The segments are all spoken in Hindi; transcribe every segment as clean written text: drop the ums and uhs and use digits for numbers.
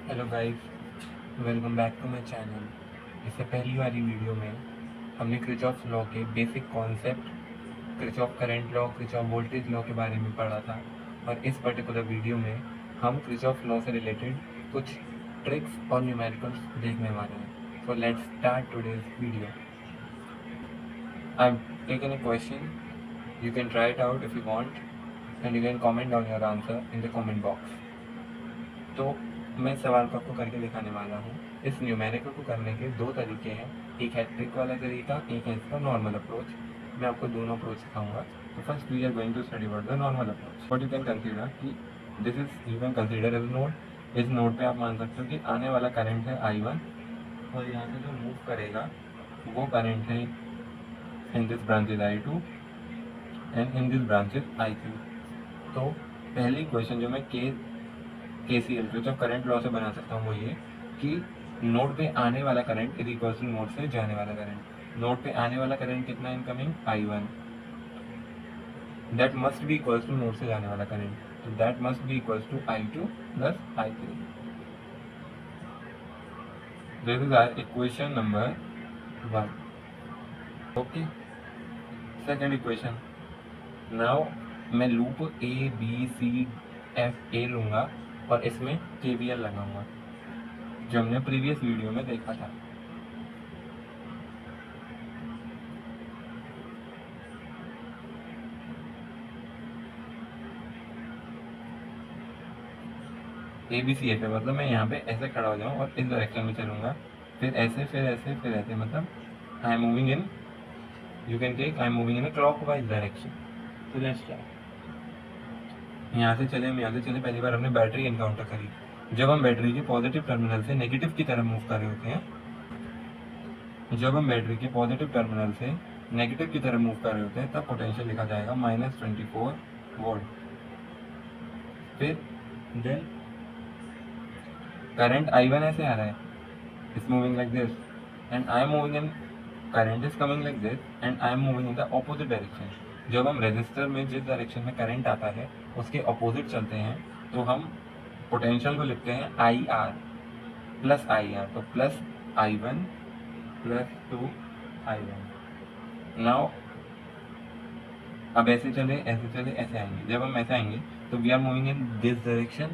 Hello guys, welcome back to my channel. इससे पहली वाली वीडियो में हमने किरचॉफ लॉ के basic concept, Kirchhoff current law, Kirchhoff voltage law के बारे में पढ़ा था। और इस पर्टिकुलर वीडियो में हम किरचॉफ लॉ से रिलेटेड कुछ ट्रिक्स और न्यूमेरिकल्स देखने वाले हैं। So let's start today's video. I have taken a question. You can try it out if you want, and you can comment down your answer in the comment box. तो मैं सवाल को आपको करके दिखाने वाला हूँ। इस न्यूमेरिकल को करने के दो तरीके हैं, एक है ट्रिक वाला तरीका, एक है इसका नॉर्मल अप्रोच। मैं आपको दोनों अप्रोच सिखाऊंगा। तो first we are going to study about the normal approach. What you can consider कि this is you can consider as node. इस नोड पे आप मान सकते हो कि आने वाला करंट है I1 और यहाँ से जो मूव करेगा वो करंट है in this branch is I2 and in this branch is I3। तो पहली क्वेश्चन जो मैं KCL किरचॉफ करंट लॉ से बना सकता हूँ वो ये कि नोड पे आने वाला current is equal to node से जाने वाला करंट। नोड पे आने वाला करंट कितना incoming I1, that must be equal to node से जाने वाला करंट, तो that must be equal to I2 plus I3। This is our equation number 1। Okay, second equation. Now मैं लूप ABCFA लूंगा और इसमें KVL लगाऊंगा जो हमने प्रीवियस वीडियो में देखा था। ABCFA मतलब मैं यहाँ पे ऐसे खड़ा हो जाऊँ और इस डायरेक्शन में चलूंगा, फिर ऐसे, फिर ऐसे, फिर ऐसे, मतलब I am moving in, you can take I am moving in a clockwise direction. तो लेट्स स्टार्ट। यहाँ से चले, हम यहाँ से चले। पहली बार हमने बैटरी एनकाउंटर करी। जब हम बैटरी के पॉजिटिव टर्मिनल से नेगेटिव की तरफ मूव कर रहे होते हैं, जब हम बैटरी के पॉजिटिव टर्मिनल से नेगेटिव की तरफ मूव कर रहे होते हैं, तब पोटेंशियल लिखा जाएगा -24 वोल्ट। फिर देन करंट I1 ऐसे आ रहा है, it's moving like this, and I am moving in, current is coming like this and I am moving in the opposite direction. जब हम रेजिस्टर में जिस डायरेक्शन में करंट आता है उसके ऑपोजिट चलते हैं तो हम पोटेंशियल को लिखते हैं IR प्लस IR, तो plus I1 plus 2I1। Now अब ऐसे चले, ऐसे चले, ऐसे आएंगे। जब हम ऐसे आएंगे तो we are moving in this direction,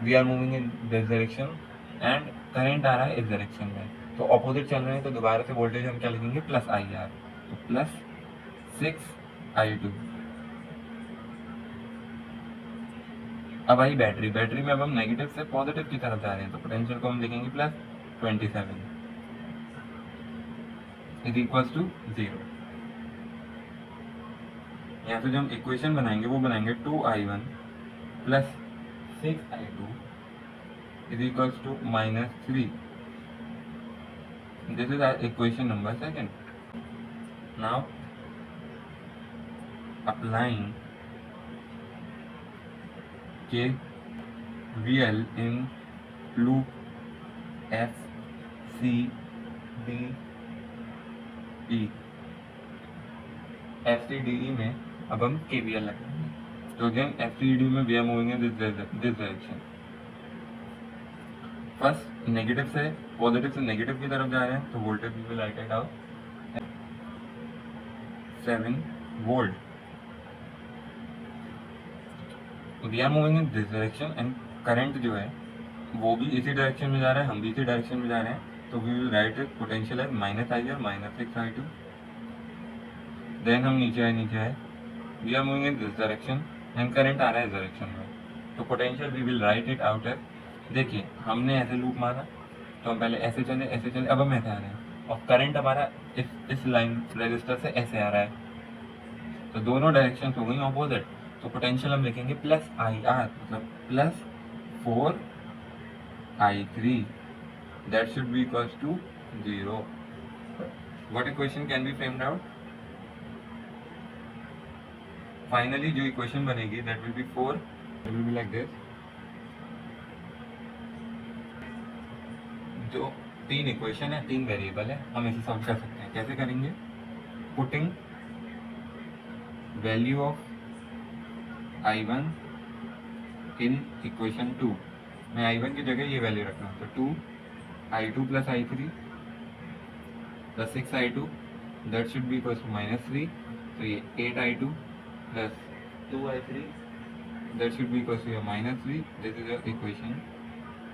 we are moving in this direction and current आ रहा है इस डायरेक्शन में, तो ऑपोजिट चल रहे हैं। तो दोबारा से वोल्टेज हम क्या लिखेंगे, प्लस IR, तो प्लस 6I2। अब आई बैटरी, बैटरी में अब हम नेगेटिव से पॉजिटिव की तरफ जा रहे हैं, तो पोटेंशियल को हम लिखेंगे प्लस 27 इज इक्वल टू 0। यहाँ से जो हम इक्वेशन बनाएंगे वो बनाएंगे 2I1 plus 6I2 is equals to -3. This is our equation number second. Now applying KVL in loop F, C, D, E. FCDE में अब हम KVL लगाएंगे। तो अगेन FCDE में we are moving in this direction. First negative से पॉजिटिव से नेगेटिव की तरफ जा रहे हैं, तो voltage we will write it out 7 volt. We are moving in this direction and current जो है वो भी इसी डायरेक्शन में जा रहा है, हम भी इसी डायरेक्शन में जा रहे हैं, तो we will write it potential as -IR -6I2। Then हम नीचे आए, नीचे आए, we are moving in this direction and current आ रहा है इस डायरेक्शन में, तो potential we will write it out as, देखिए हमने ऐसे लूप मारा तो हम पहले ऐसे चले, ऐसे चले, अब हम ऐसे आ रहे हैं और करंट हमारा इस लाइन रजिस्टर से ऐसे आ रहा है, तो दोनों डायरेक्शन हो गई ऑपोजिट, तो पोटेंशियल हम लिखेंगे प्लस IR, मतलब plus 4I3, that should be equals to 0। What equation can be framed out? Finally जो इक्वेशन बनेगी that will be 4, it will be like this. जो तीन इक्वेशन है, तीन वेरिएबल है, हम इसे सॉल्व कर सकते हैं। कैसे करेंगे? Putting value of I1 in equation 2 मैं I1 की जगह ये वैल्यू रख रहा हूँ, तो 2I2 plus I3 plus 6I2 that should be equal to -3, तो ये 8I2 plus 2I3 that should be equal to your -3. This is your equation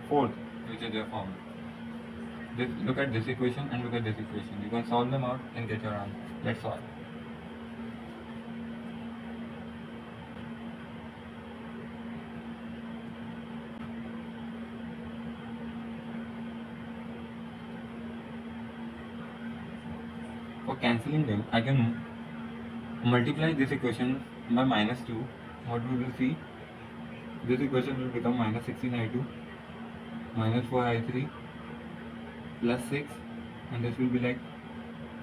4th, which is your formula. Look at this equation and look at this equation. You can solve them out and get your answer. Let's solve. For cancelling them, I can multiply this equation by -2. What we will see? This equation will become -16I2 -4I3 plus 6, and this will be like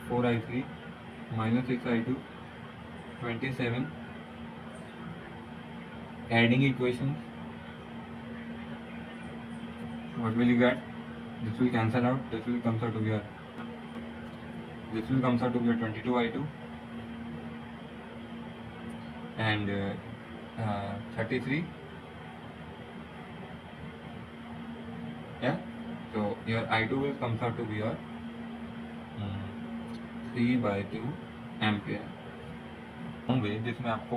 4I3 -6I2 27. Adding equations, what will you get? This will cancel out. This will comes out to be your 22I2 and 33. Yeah, so your I2 will comes out to be your 3/2 ampere. होंगे जिसमें आपको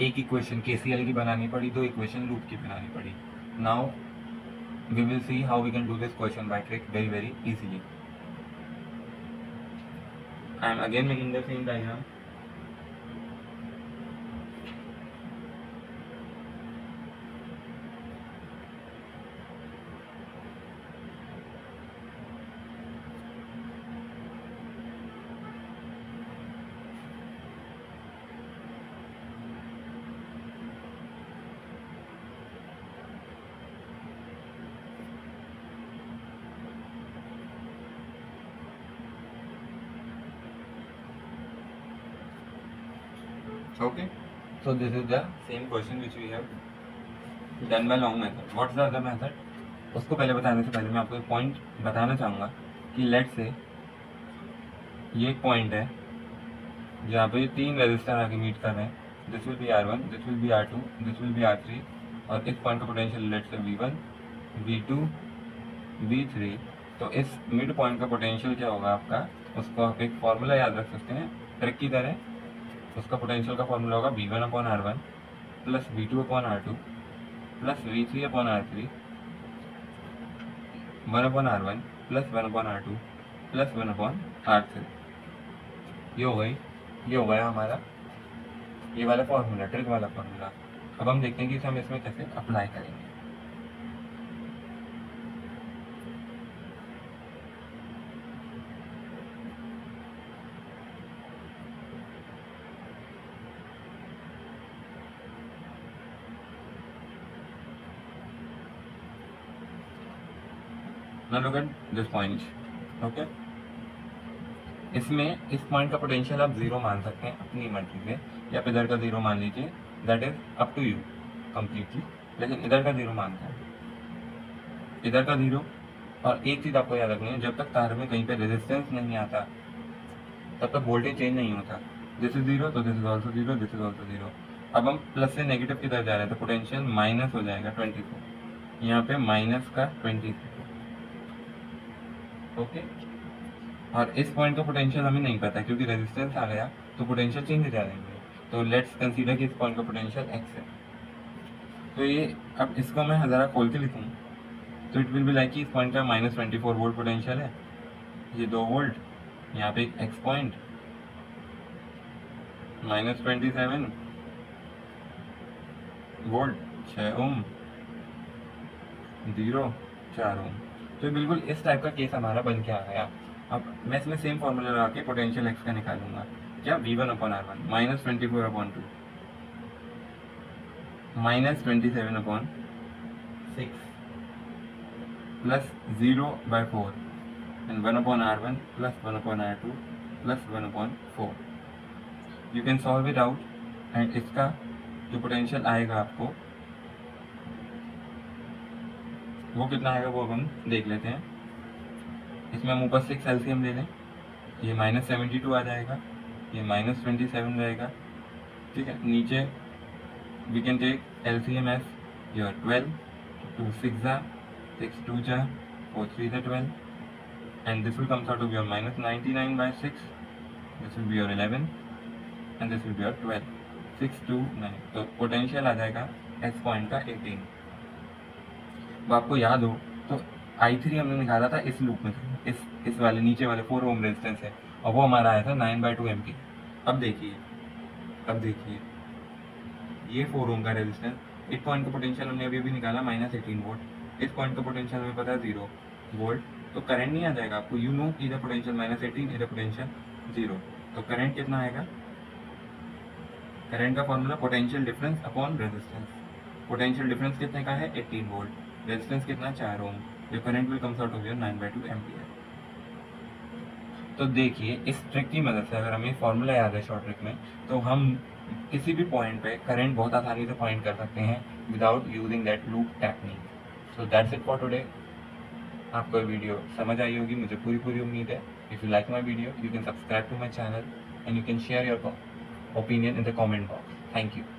एक इक्वेशन KCL की बनानी पड़ी, दो इक्वेशन लूप की बनानी पड़ी. Now we will see how we can do this question by trick very easily. I am again making the same diagram. Okay, so this is the same question which we have done by long method. What's the other method? उसको पहले बताने से पहले मैं आपको एक पॉइंट बताना चाहूँगा कि लेट से ये एक पॉइंट है जहाँ पे तीन रेजिस्टर आके मीट कर रहे हैं. This will be R1, this will be R2, this will be R3, और इस पॉइंट का पोटेंशियल लेट से V1, V2, V3. तो इस मिड पॉइंट का पोटेंशियल क्या होगा आपका, उसको आप एक फॉर्मूला याद रख सकते हैं ट्रिक की तरह. उसका पोटेंशियल का फॉर्मूला होगा V1/R1 plus V2/R2 plus V3/R3 1/R1 plus 1/R2 plus 1/R3. ये हो गया हमारा ये वाला फॉर्मूला, ट्रिक वाला फॉर्मूला. अब हम देखते हैं कि इसे हम इसमें कैसे अप्लाई करेंगे. Now look at this point. Okay? इसमें इस पॉइंट का पोटेंशियल आप जीरो मान सकते हैं अपनी मर्जी से, या फिर इधर का जीरो मान लीजिए. That is up to you completely. लेकिन इधर का जीरो मानता है, इधर का जीरो. और एक चीज़ आपको याद रखनी है, जब तक तार में कहीं पे रेजिस्टेंस नहीं आता तब तक वोल्टेज चेंज नहीं होता. दिस इज जीरो, तो this is also zero, this is also zero. अब हम प्लस से नेगेटिव की तरफ जा रहे हैं, तो पोटेंशियल माइनस हो जाएगा 24. यहाँ पे माइनस का 24. ओके. और इस पॉइंट का पोटेंशियल हमें नहीं पता क्योंकि रेजिस्टेंस आ गया तो पोटेंशियल चेंज हो जाएंगे. तो लेट्स कंसीडर कि इस पॉइंट का पोटेंशियल x है. तो ये अब इसको मैं ज़रा खोल के लिखूँ तो इट विल बी लाइक कि इस पॉइंट का -24 वोल्ट पोटेंशियल है, ये 2 वोल्ट. यहाँ पे एक x पॉइंट -27 वोल्ट, 6 ओम, 0, 4 ओम. तो बिल्कुल इस टाइप का केस हमारा बन के आ गया. अब मैं इसमें सेम फॉर्मूला लगा के पोटेंशियल x का निकालूंगा. क्या V1/R1 -24/2 -27/6 plus 0/4 and 1/R1 plus 1/R2 plus 1/4. You can solve it out. And इसका जो पोटेंशियल आएगा आपको वो कितना आएगा वो अब हम देख लेते हैं. इसमें हम ऊपर 6 LCM ले लें, ये -72 आ जाएगा, ये -27 रहेगा. ठीक है. नीचे we can take LCM as your 12 2 6 जा 6 2 जा 4 3 जा 12, and this will comes out to be your minus 99 by 6. This will be your 11 and this will be your 12. 6 2 9, तो पोटेंशियल आ जाएगा एस पॉइंट का 18। अब आपको याद हो तो I3 हमने निकाला था इस लूप में, इस वाले नीचे वाले 4 ओम रेजिस्टेंस है, और वो हमारा आया था 9/2 एम्पी। अब देखिए ये 4 ओम का रेजिस्टेंस, इस पॉइंट का पोटेंशियल हमने अभी निकाला -18 वोल्ट, इस पॉइंट का पोटेंशियल हमें पता है 0 वोल्ट, तो करंट नहीं आ जाएगा आपको, यू नो इधर पोटेंशियल -18 इधर पोटेंशियल 0, तो करंट कितना आएगा? करंट का formula potential difference upon resistance, potential difference कितने का है 18 वोल्ट, रेजिस्टेंस कितना 4 ओम, जो current will comes out to be 9/2 ampere. तो देखिए इस ट्रिक की मदद से अगर हमें फॉर्मूला याद है शॉर्ट ट्रिक में, तो हम किसी भी पॉइंट पे करंट बहुत आसानी से फाइंड कर सकते हैं without using that loop technique. So that's it for today. आपको ये वीडियो समझ आई होगी, मुझे पूरी उम्मीद है। If you like my video you can subscribe to my channel and you can share your opinion in the comment box. Thank you.